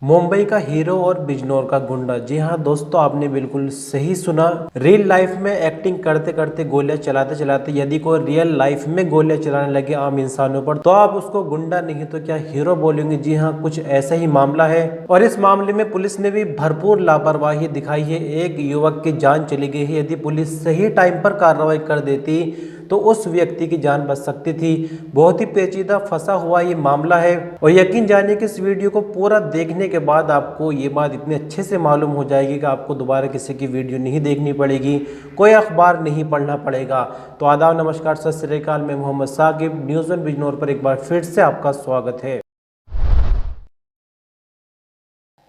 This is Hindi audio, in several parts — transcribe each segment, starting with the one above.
मुंबई का हीरो और बिजनौर का गुंडा। जी हाँ दोस्तों, आपने बिल्कुल सही सुना। रियल लाइफ में एक्टिंग करते करते, गोलियां चलाते चलाते यदि कोई रियल लाइफ में गोलियां चलाने लगे आम इंसानों पर, तो आप उसको गुंडा नहीं तो क्या हीरो बोलेंगे। जी हाँ, कुछ ऐसा ही मामला है और इस मामले में पुलिस ने भी भरपूर लापरवाही दिखाई है। एक युवक की जान चली गई है। यदि पुलिस सही टाइम पर कार्रवाई कर देती तो उस व्यक्ति की जान बच सकती थी। बहुत ही पेचीदा फंसा हुआ ये मामला है और यकीन जानिए कि इस वीडियो को पूरा देखने के बाद आपको ये बात इतने अच्छे से मालूम हो जाएगी कि आपको दोबारा किसी की वीडियो नहीं देखनी पड़ेगी, कोई अखबार नहीं पढ़ना पड़ेगा। तो आदाब, नमस्कार, सत श्री अकाल। मैं मोहम्मद साकिब, न्यूज़ वन बिजनौर पर एक बार फिर से आपका स्वागत है।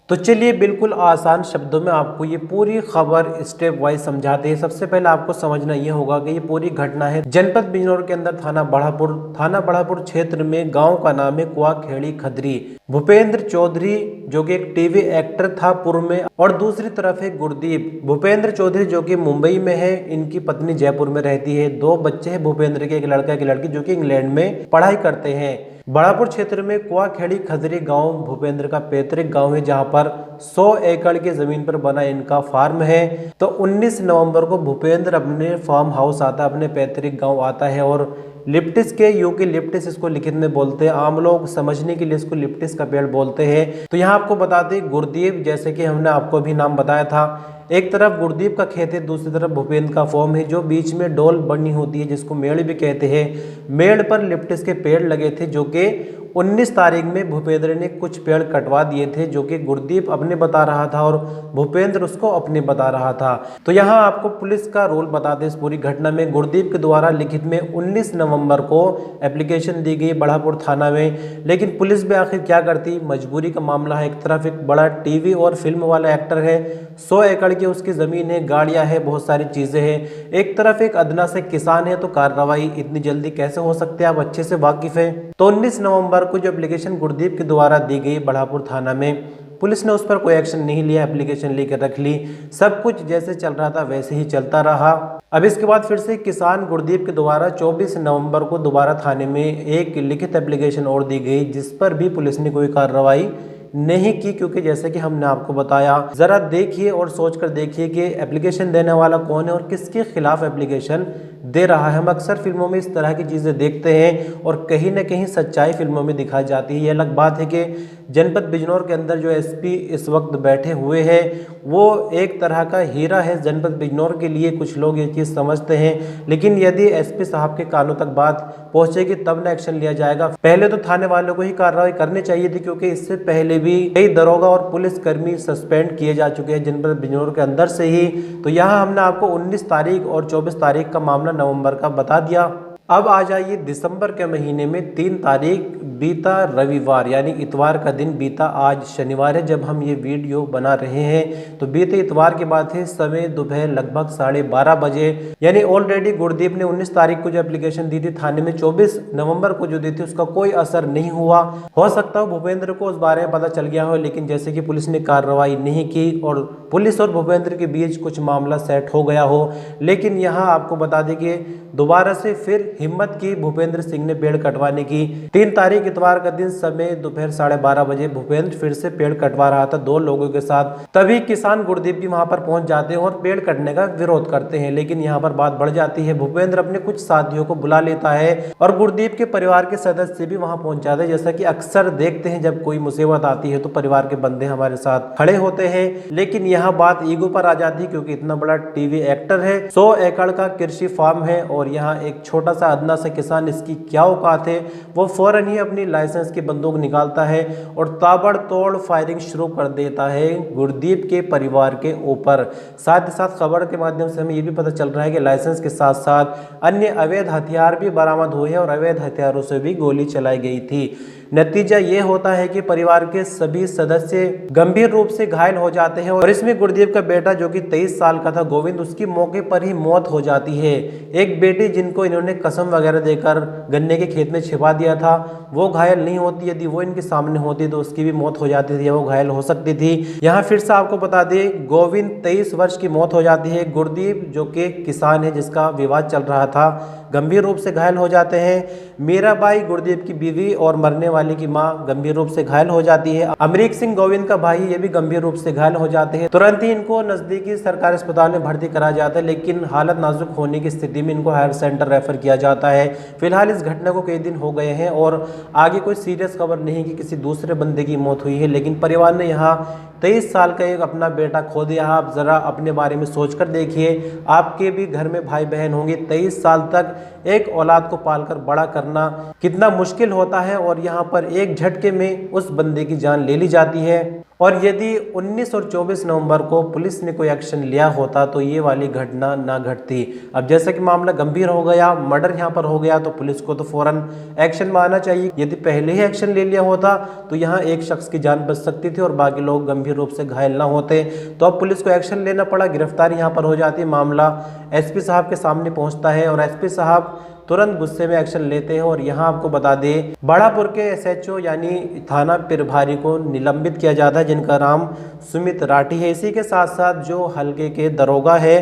तो चलिए बिल्कुल आसान शब्दों में आपको ये पूरी खबर स्टेप वाइज समझाते हैं। सबसे पहले आपको समझना ये होगा कि ये पूरी घटना है जनपद बिजनौर के अंदर थाना बढ़ापुर क्षेत्र में। गांव का नाम है कुआखेड़ी खदरी। भूपेंद्र चौधरी जो कि एक टीवी एक्टर था पूर्व में, और दूसरी तरफ है गुरदीप। भूपेंद्र चौधरी जो कि मुंबई में है, इनकी पत्नी जयपुर में रहती है। दो बच्चे हैं भूपेंद्र के, एक लड़का एक लड़की, जो कि इंग्लैंड में पढ़ाई करते हैं। बढ़ापुर क्षेत्र में कुआखेड़ी खदरी गांव भूपेंद्र का पैतृक गांव है, जहां पर 100 एकड़ की जमीन पर बना इनका फार्म है। तो 19 नवंबर को भूपेंद्र अपने फार्म हाउस आता है, अपने पैतृक गांव आता है और लिप्टिस के यूके लिप्टिस इसको लिखित में बोलते हैं, आम लोग समझने के लिए इसको लिप्टिस का पेड़ बोलते हैं। तो यहाँ आपको बता दें गुरदीप, जैसे कि हमने आपको भी नाम बताया था, एक तरफ गुरदीप का खेत है, दूसरी तरफ भूपेंद्र का फॉर्म है, जो बीच में डोल बनी होती है जिसको मेड़ भी कहते हैं। मेड़ पर लिप्टिस के पेड़ लगे थे, जो कि 19 तारीख में भूपेंद्र ने कुछ पेड़ कटवा दिए थे, जो कि गुरदीप अपने बता रहा था और भूपेंद्र उसको अपने बता रहा था। तो यहाँ आपको पुलिस का रोल बता दें इस पूरी घटना में। गुरदीप के द्वारा लिखित में 19 नवंबर को एप्लीकेशन दी गई बढ़ापुर थाना में, लेकिन पुलिस भी आखिर क्या करती, मजबूरी का मामला है। एक तरफ एक बड़ा टीवी और फिल्म वाला एक्टर है, 100 एकड़ की उसकी जमीन है, गाड़ियां है, बहुत सारी चीजें हैं। एक तरफ एक अदना से किसान है, तो कार्रवाई इतनी जल्दी कैसे हो सकती है, आप अच्छे से वाकिफ है। तो 19 नवंबर को जो एप्लीकेशन गुरदीप के द्वारा दी गई बढ़ापुर थाना में, पुलिस ने उस पर कोई एक्शन नहीं लिया, एप्लीकेशन लेकर रख ली। सब कुछ जैसे चल रहा था वैसे ही चलता रहा। अब इसके बाद फिर से किसान गुरदीप के द्वारा 24 नवंबर को दोबारा थाने में एक लिखित एप्लीकेशन और दी गई, जिस पर भी पुलिस ने कोई कार्रवाई नहीं की, क्योंकि जैसे कि हमने आपको बताया, जरा देखिए और सोचकर देखिए कि एप्लीकेशन देने वाला कौन है और किसके खिलाफ एप्लीकेशन दे रहा है। हम अक्सर फिल्मों में इस तरह की चीज़ें देखते हैं और कहीं ना कहीं सच्चाई फिल्मों में दिखाई जाती है। ये अलग बात है कि जनपद बिजनौर के अंदर जो एसपी इस वक्त बैठे हुए हैं, वो एक तरह का हीरा है जनपद बिजनौर के लिए। कुछ लोग ये चीज़ समझते हैं, लेकिन यदि एसपी साहब के कानों तक बात पहुंचेगी तब ना एक्शन लिया जाएगा। पहले तो थाने वालों को ही कार्रवाई करनी चाहिए थी, क्योंकि इससे पहले भी कई दरोगा और पुलिसकर्मी सस्पेंड किए जा चुके हैं जनपद बिजनौर के अंदर से ही। तो यहाँ हमने आपको 19 तारीख और 24 तारीख का मामला नवंबर का बता दिया। अब आ जाइए दिसंबर के महीने में 3 तारीख बीता रविवार, यानी इतवार का दिन बीता। आज शनिवार है जब हम ये वीडियो बना रहे हैं। तो बीते इतवार की बात है, समय दोपहर लगभग 12:30 बजे, यानी ऑलरेडी गुरदीप ने 19 तारीख को जो एप्लीकेशन दी थी थाने में, 24 नवंबर को जो दी थी उसका कोई असर नहीं हुआ। हो सकता हो भूपेंद्र को उस बारे में पता चल गया हो, लेकिन जैसे कि पुलिस ने कार्रवाई नहीं की और पुलिस और भूपेंद्र के बीच कुछ मामला सेट हो गया हो। लेकिन यहाँ आपको बता दें कि दोबारा से फिर हिम्मत की भूपेंद्र सिंह ने पेड़ कटवाने की। 3 तारीख इतवार का दिन समय दोपहर 12:30 बजे भूपेंद्र फिर से पेड़ कटवा रहा था 2 लोगों के साथ। तभी किसान गुरदीप भी वहां पर पहुंच जाते हैं और पेड़ कटने का विरोध करते हैं। लेकिन यहाँ पर बात बढ़ जाती है, भूपेंद्र अपने कुछ साथियों को बुला लेता है और गुरदीप के परिवार के सदस्य भी वहां पहुंच जाते हैं। जैसा कि अक्सर देखते हैं, जब कोई मुसीबत आती है तो परिवार के बंदे हमारे साथ खड़े होते हैं। लेकिन यहाँ बात ईगो पर आ जाती है, क्योंकि इतना बड़ा टीवी एक्टर है, 100 एकड़ का कृषि फार्म है और यहाँ एक छोटा सा अदना सा किसान, इसकी क्या औकात है। वो फौरन ही अपनी लाइसेंस की बंदूक निकालता है और ताबड़तोड़ फायरिंग शुरू कर देता है गुरदीप के परिवार के ऊपर। साथ ही साथ खबर के माध्यम से हमें ये भी पता चल रहा है कि लाइसेंस के साथ साथ अन्य अवैध हथियार भी बरामद हुए हैं और अवैध हथियारों से भी गोली चलाई गई थी। नतीजा ये होता है कि परिवार के सभी सदस्य गंभीर रूप से घायल हो जाते हैं और इसमें गुरदीप का बेटा जो कि 23 साल का था गोविंद, उसकी मौके पर ही मौत हो जाती है। एक बेटी जिनको इन्होंने कसम वगैरह देकर गन्ने के खेत में छिपा दिया था, वो घायल नहीं होती, यदि वो इनके सामने होती तो उसकी भी मौत हो जाती थी या वो घायल हो सकती थी। यहाँ फिर से आपको बता दें, गोविंद 23 वर्ष की मौत हो जाती है। गुरदीप जो कि किसान है जिसका विवाद चल रहा था, गंभीर रूप से घायल हो जाते हैं। मीराबाई गुरदीप की बीवी और मरने वाले की मां गंभीर रूप से घायल हो जाती है। अमरीक सिंह गोविंद का भाई ये भी गंभीर रूप से घायल हो जाते हैं। तुरंत ही इनको नजदीकी सरकारी अस्पताल में भर्ती कराया जाता है, लेकिन हालत नाजुक होने की स्थिति में इनको हायर सेंटर रेफर किया जाता है। फिलहाल इस घटना को कई दिन हो गए हैं और आगे कोई सीरियस खबर नहीं कि किसी दूसरे बंदे की मौत हुई है, लेकिन परिवार ने यहाँ 23 साल का एक अपना बेटा खो दिया। आप जरा अपने बारे में सोचकर देखिए, आपके भी घर में भाई बहन होंगे। 23 साल तक एक औलाद को पालकर बड़ा करना कितना मुश्किल होता है और यहाँ पर एक झटके में उस बंदे की जान ले ली जाती है। और यदि 19 और 24 नवंबर को पुलिस ने कोई एक्शन लिया होता तो ये वाली घटना ना घटती। अब जैसा कि मामला गंभीर हो गया, मर्डर यहाँ पर हो गया, तो पुलिस को तो फौरन एक्शन में आना चाहिए। यदि पहले ही एक्शन ले लिया होता तो यहाँ एक शख्स की जान बच सकती थी और बाकी लोग गंभीर रूप से घायल ना होते। तो अब पुलिस को एक्शन लेना पड़ा, गिरफ्तारी यहाँ पर हो जाती। मामला एसपी साहब के सामने पहुँचता है और एसपी साहब तुरंत गुस्से में एक्शन लेते हैं। और यहाँ आपको बता दें, बड़ापुर के एसएचओ यानी थाना प्रभारी को निलंबित किया जाता है, जिनका नाम सुमित राठी है। इसी के साथ साथ जो हल्के के दरोगा है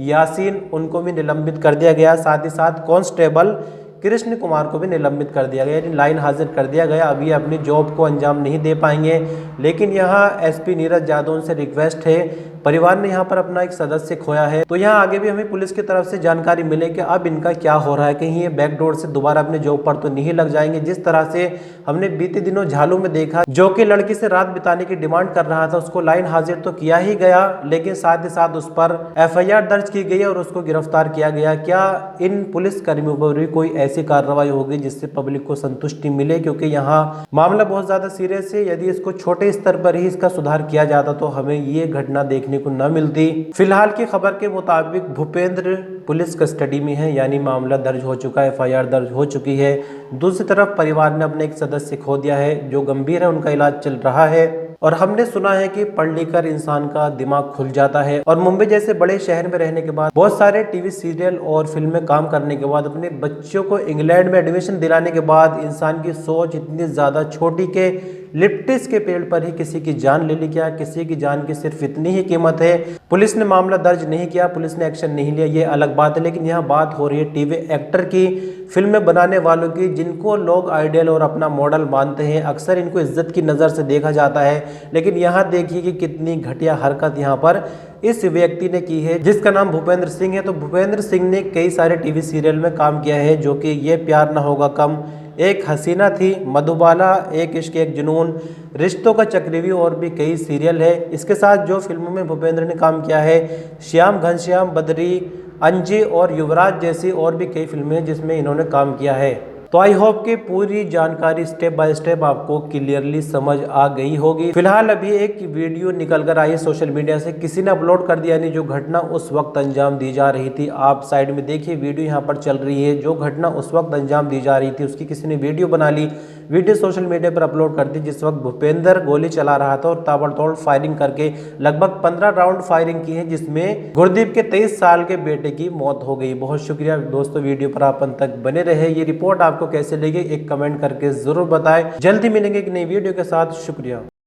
यासीन, उनको भी निलंबित कर दिया गया। साथ ही साथ कांस्टेबल कृष्ण कुमार को भी निलंबित कर दिया गया, यानी लाइन हाजिर कर दिया गया। अभी अपनी जॉब को अंजाम नहीं दे पाएंगे, लेकिन यहाँ एसपी नीरज यादव से रिक्वेस्ट है, परिवार ने यहाँ पर अपना एक सदस्य खोया है, तो यहाँ आगे भी हमें पुलिस की तरफ से जानकारी मिले कि अब इनका क्या हो रहा है, कहीं ये बैकडोर से दोबारा अपने जॉब पर तो नहीं लग जाएंगे। जिस तरह से हमने बीते दिनों झालू में देखा, जो कि लड़की से रात बिताने की डिमांड कर रहा था, उसको लाइन हाजिर तो किया ही गया, लेकिन साथ ही साथ उस पर एफआईआर दर्ज की गई और उसको गिरफ्तार किया गया। क्या इन पुलिस कर्मियों पर भी कोई ऐसी कार्रवाई होगी जिससे पब्लिक को संतुष्टि मिले, क्योंकि यहाँ मामला बहुत ज्यादा सीरियस है। यदि इसको छोटे स्तर पर ही इसका सुधार किया जाता तो हमें ये घटना देखने को न मिलती। फिलहाल की खबर के मुताबिक भूपेंद्र पुलिस कस्टडी में है, यानी मामला दर्ज हो चुका है, एफआईआर दर्ज हो चुकी है। दूसरी तरफ परिवार ने अपने एक सदस्य खो दिया है जो गंभीर है, उनका इलाज चल रहा है। और हमने सुना है कि पढ़ लिख कर इंसान का दिमाग खुल जाता है और मुंबई जैसे बड़े शहर में रहने के बाद, बहुत सारे टीवी सीरियल और फिल्म में काम करने के बाद, अपने बच्चों को इंग्लैंड में एडमिशन दिलाने के बाद इंसान की सोच इतनी ज्यादा छोटी के लिप्टिस के पेड़ पर ही किसी की जान ले ली। क्या किसी की जान की सिर्फ इतनी ही कीमत है? पुलिस ने मामला दर्ज नहीं किया, पुलिस ने एक्शन नहीं लिया, ये अलग बात है, लेकिन यहाँ बात हो रही है टीवी एक्टर की, फिल्में बनाने वालों की, जिनको लोग आइडियल और अपना मॉडल मानते हैं। अक्सर इनको इज्जत की नज़र से देखा जाता है, लेकिन यहाँ देखिए कि कितनी घटिया हरकत यहाँ पर इस व्यक्ति ने की है, जिसका नाम भूपेंद्र सिंह है। तो भूपेंद्र सिंह ने कई सारे टीवी सीरियल में काम किया है, जो कि ये प्यार ना होगा कम, एक हसीना थी, मधुबाला, एक इश्क एक जुनून, रिश्तों का चक्रव्यूह और भी कई सीरियल है। इसके साथ जो फिल्मों में भूपेंद्र ने काम किया है, श्याम घनश्याम, बद्री, अंजी और युवराज जैसी और भी कई फिल्में जिसमें इन्होंने काम किया है। तो आई होप कि पूरी जानकारी स्टेप बाय स्टेप आपको क्लियरली समझ आ गई होगी। फिलहाल अभी एक वीडियो निकल कर आई सोशल मीडिया से, किसी ने अपलोड कर दिया, यानी जो घटना उस वक्त अंजाम दी जा रही थी। आप साइड में देखिए, वीडियो यहाँ पर चल रही है, जो घटना उस वक्त अंजाम दी जा रही थी उसकी किसी ने वीडियो बना ली, वीडियो सोशल मीडिया पर अपलोड कर दी, जिस वक्त भूपेंद्र गोली चला रहा था और ताबड़तोड़ फायरिंग करके लगभग 15 राउंड फायरिंग की है, जिसमें गुरदीप के 23 साल के बेटे की मौत हो गई। बहुत शुक्रिया दोस्तों, वीडियो पर आप अंत तक बने रहे। ये रिपोर्ट आपको कैसे लगी एक कमेंट करके जरूर बताएं। जल्दी मिलेंगे एक नई वीडियो के साथ। शुक्रिया।